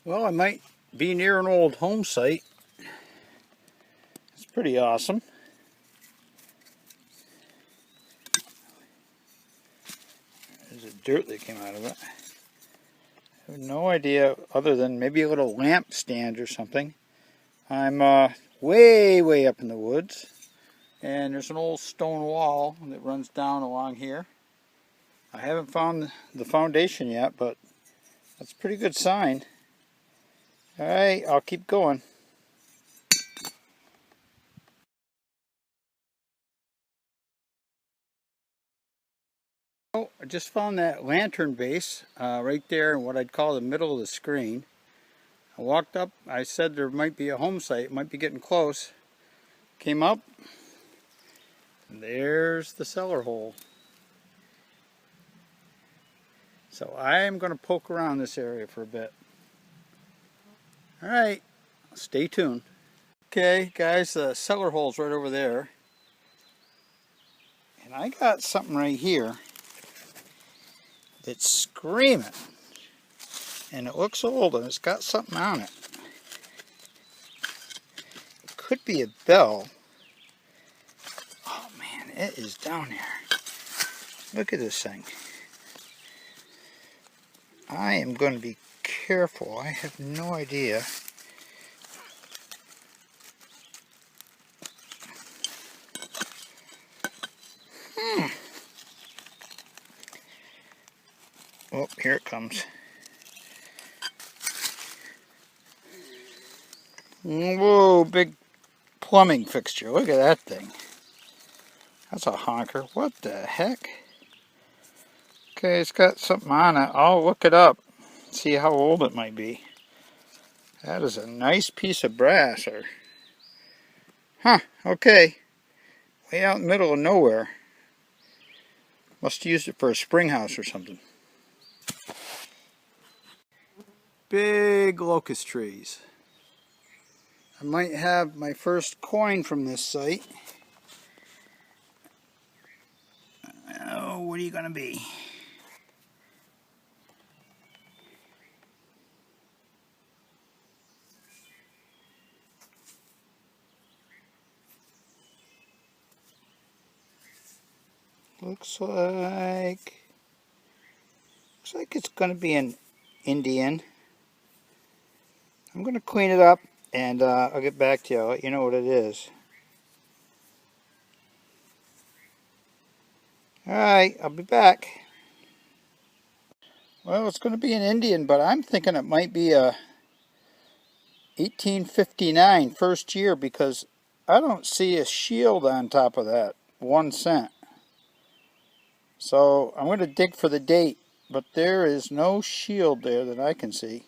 Well, I might be near an old home site. It's pretty awesome. There's a dirt that came out of it. I have no idea other than maybe a little lamp stand or something. I'm way up in the woods, and there's an old stone wall that runs down along here. I haven't found the foundation yet, but that's a pretty good sign. Alright, I'll keep going. Oh, I just found that lantern base right there in what I'd call the middle of the screen. I walked up, I said there might be a home site, might be getting close. Came up, and there's the cellar hole. So I am going to poke around this area for a bit. Alright, stay tuned. Okay guys, the cellar hole's right over there. And I got something right here that's screaming. And it looks old and it's got something on it. It could be a bell. Oh man, it is down there. Look at this thing. I am going to be careful. I have no idea. Oh, here it comes. Whoa, big plumbing fixture. Look at that thing. That's a honker. What the heck? Okay, it's got something on it. I'll look it up. See how old it might be. That is a nice piece of brass. Huh, okay. Way out in the middle of nowhere. Must have used it for a spring house or something. Big locust trees. I might have my first coin from this site. Oh, what are you going to be? Looks like it's going to be an Indian. I'm going to clean it up and I'll get back to you. I'll let you know what it is. Alright, I'll be back. Well, it's going to be an Indian, but I'm thinking it might be a 1859 first year because I don't see a shield on top of that 1 cent. So I'm going to dig for the date, but there is no shield there that I can see.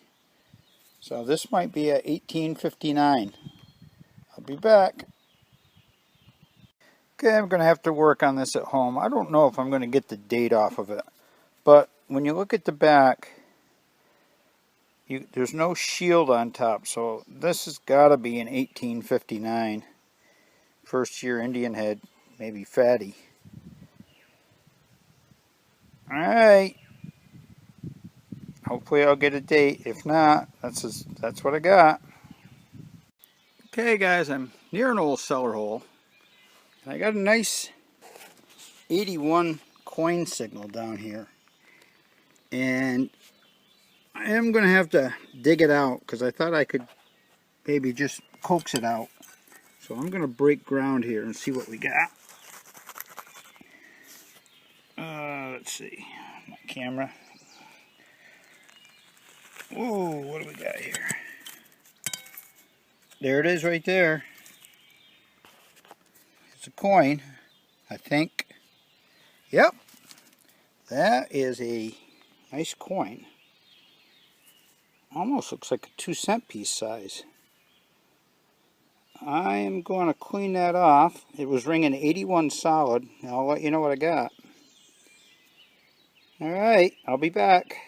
So this might be a 1859. I'll be back. Okay, I'm going to have to work on this at home. I don't know if I'm going to get the date off of it. But when you look at the back, there's no shield on top. So this has got to be an 1859. First year Indian head, maybe fatty. Alright. Hopefully I'll get a date. If not, that's what I got. Okay guys, I'm near an old cellar hole. And I got a nice 81 coin signal down here. And I am going to have to dig it out because I thought I could maybe just coax it out. So I'm going to break ground here and see what we got. Let's see. My camera. Whoa, what do we got here? There it is right there. It's a coin, I think. Yep. That is a nice coin. Almost looks like a 2-cent piece size. I am going to clean that off. It was ringing 81 solid. I'll let you know what I got. Alright, I'll be back.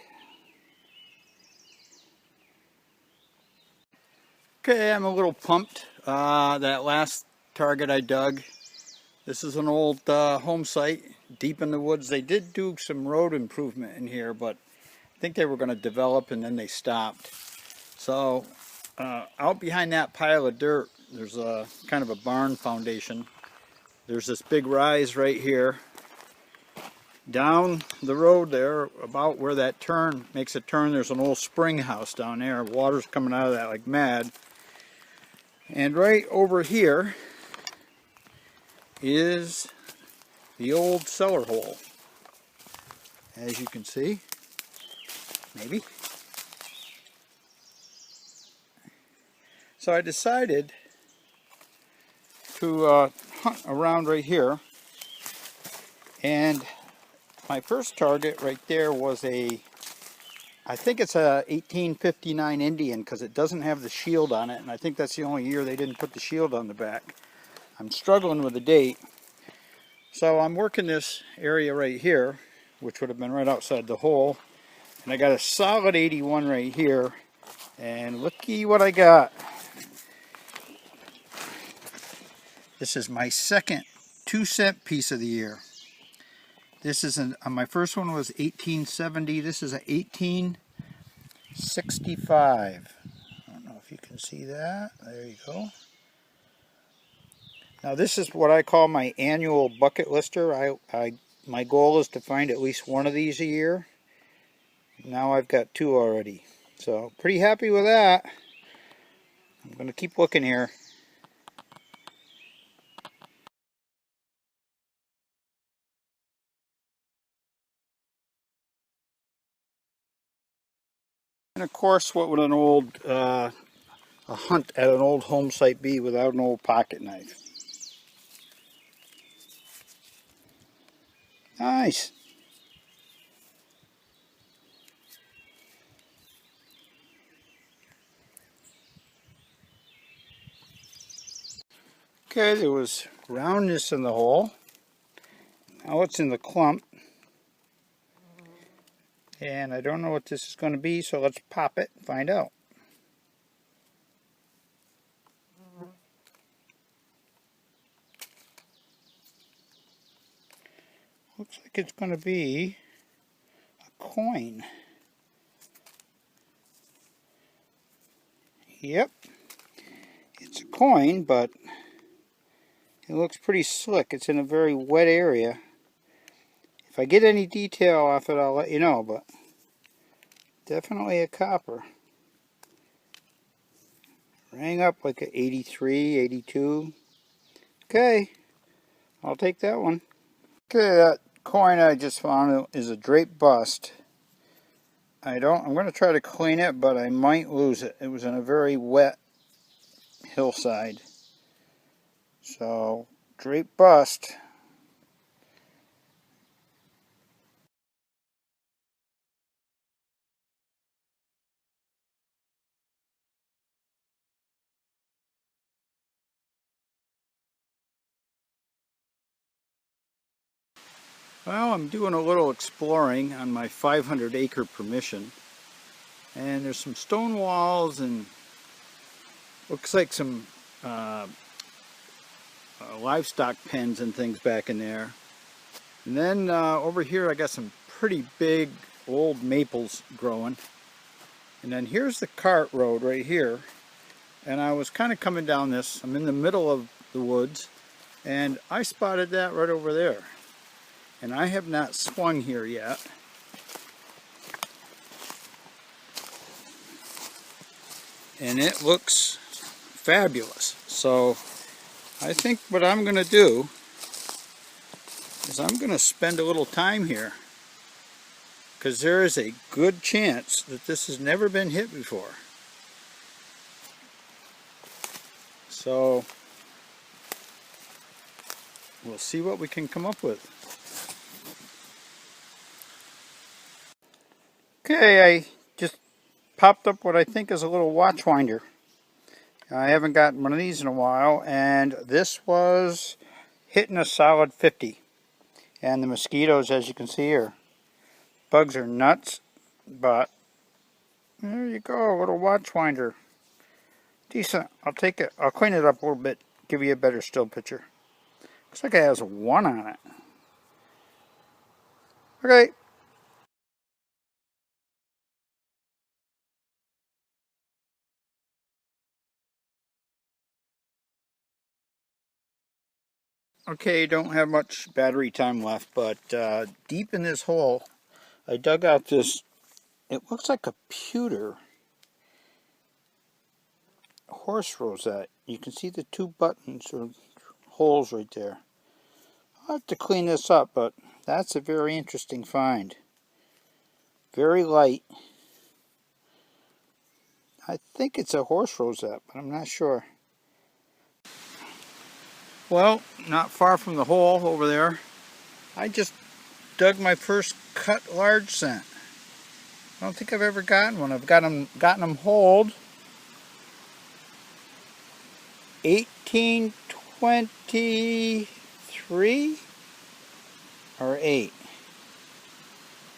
Okay, I'm a little pumped. That last target I dug. This is an old home site deep in the woods. They did do some road improvement in here, but I think they were going to develop and then they stopped. So out behind that pile of dirt, there's a kind of a barn foundation. There's this big rise right here. Down the road there, about where that turn makes a turn, there's an old spring house down there. Water's coming out of that like mad. And right over here is the old cellar hole. As you can see, maybe. So I decided to hunt around right here, and my first target right there was I think it's a 1859 Indian, because it doesn't have the shield on it, and I think that's the only year they didn't put the shield on the back. I'm struggling with the date, so I'm working this area right here, which would have been right outside the hole, and I got a solid 81 right here, and looky what I got. This is my second 2-cent piece of the year. This is my first one was 1870. This is a 1865. I don't know if you can see that. There you go. Now this is what I call my annual bucket lister. My goal is to find at least one of these a year. Now I've got 2 already. So pretty happy with that. I'm going to keep looking here. And of course, what would an old a hunt at an old home site be without an old pocket knife? Nice. Okay, there was roundness in the hole. Now it's in the clump. And I don't know what this is going to be, so let's pop it and find out. Looks like it's going to be a coin. Yep, it's a coin, but it looks pretty slick. It's in a very wet area. If I get any detail off it, I'll let you know, but definitely a copper. Rang up like a 83, 82. Okay, I'll take that one. Okay, that coin I just found is a draped bust. I'm going to try to clean it, but I might lose it. It was in a very wet hillside. So, draped bust. Well, I'm doing a little exploring on my 500-acre permission. And there's some stone walls and looks like some livestock pens and things back in there. And then over here I got some pretty big old maples growing. And then here's the cart road right here. And I was kind of coming down this. I'm in the middle of the woods. And I spotted that right over there. And I have not swung here yet. And it looks fabulous. So I think what I'm going to do is I'm going to spend a little time here, because there is a good chance that this has never been hit before. So we'll see what we can come up with. Okay, I just popped up what I think is a little watch winder. I haven't gotten one of these in a while, and this was hitting a solid 50. And the mosquitoes, as you can see here, bugs are nuts, but there you go, a little watch winder. Decent. I'll take it. I'll clean it up a little bit, give you a better still picture. Looks like it has a 1 on it. Okay. Okay, don't have much battery time left, but deep in this hole, I dug out this, it looks like a pewter horse rosette. You can see the two buttons or holes right there. I'll have to clean this up, but that's a very interesting find. Very light. I think it's a horse rosette, but I'm not sure. Well, not far from the hole over there, I just dug my first cut large cent. I don't think I've ever gotten one. I've gotten them holed 1823 or 8.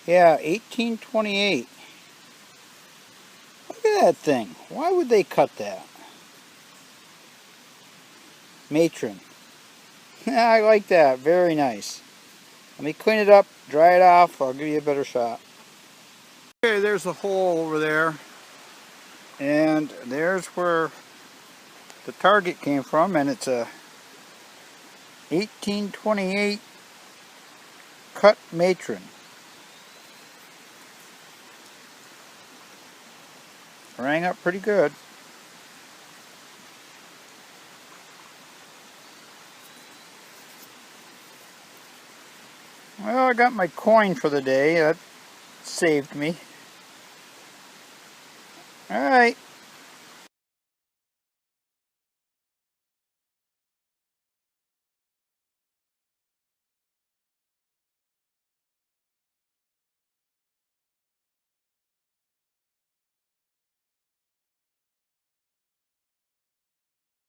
Yeah, 1828. Look at that thing. Why would they cut that? Matron. I like that. Very nice. Let me clean it up, dry it off. I'll give you a better shot. Okay, there's the hole over there. And there's where the target came from, and it's a 1828 cut matron. Rang up pretty good. Well, I got my coin for the day. That saved me. Alright.